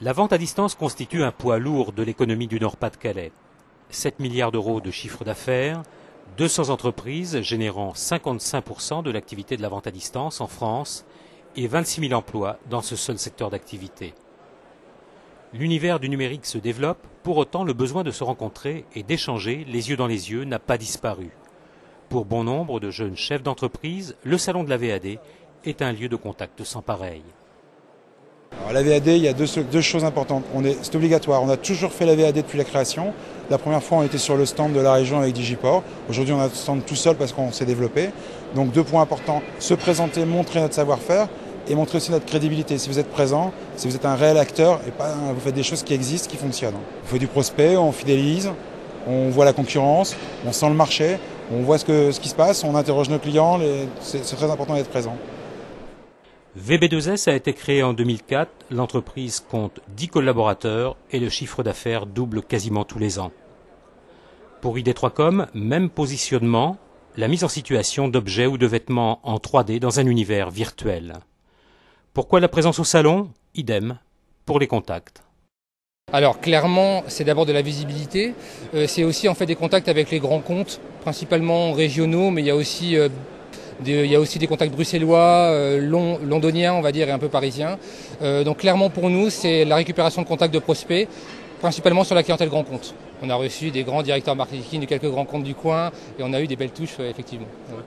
La vente à distance constitue un poids lourd de l'économie du Nord-Pas-de-Calais. 7 milliards d'euros de chiffre d'affaires, 200 entreprises générant 55% de l'activité de la vente à distance en France et 26 000 emplois dans ce seul secteur d'activité. L'univers du numérique se développe, pour autant le besoin de se rencontrer et d'échanger les yeux dans les yeux n'a pas disparu. Pour bon nombre de jeunes chefs d'entreprise, le salon de la VAD est un lieu de contact sans pareil. Alors, la VAD, il y a deux choses importantes. C'est obligatoire. On a toujours fait la VAD depuis la création. La première fois, on était sur le stand de la région avec Digiport. Aujourd'hui, on a le stand tout seul parce qu'on s'est développé. Donc, 2 points importants. Se présenter, montrer notre savoir-faire et montrer aussi notre crédibilité. Si vous êtes présent, si vous êtes un réel acteur et pas vous faites des choses qui existent, qui fonctionnent. On fait du prospect, on fidélise, on voit la concurrence, on sent le marché, on voit ce qui se passe, on interroge nos clients. C'est très important d'être présent. VB2S a été créée en 2004, l'entreprise compte 10 collaborateurs et le chiffre d'affaires double quasiment tous les ans. Pour ID3Com, même positionnement, la mise en situation d'objets ou de vêtements en 3D dans un univers virtuel. Pourquoi la présence au salon? Idem pour les contacts. Alors clairement, c'est d'abord de la visibilité, c'est aussi en fait des contacts avec les grands comptes, principalement régionaux, mais il y a aussi des contacts bruxellois, londoniens on va dire et un peu parisiens. Donc clairement pour nous c'est la récupération de contacts de prospects, principalement sur la clientèle grand compte. On a reçu des grands directeurs marketing de quelques grands comptes du coin et on a eu des belles touches effectivement. Ouais.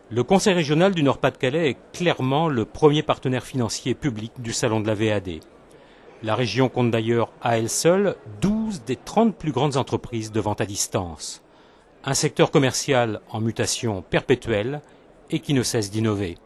Le Conseil régional du Nord-Pas-de-Calais est clairement le premier partenaire financier public du salon de la VAD. La région compte d'ailleurs à elle seule 12 des 30 plus grandes entreprises de vente à distance. Un secteur commercial en mutation perpétuelle et qui ne cesse d'innover.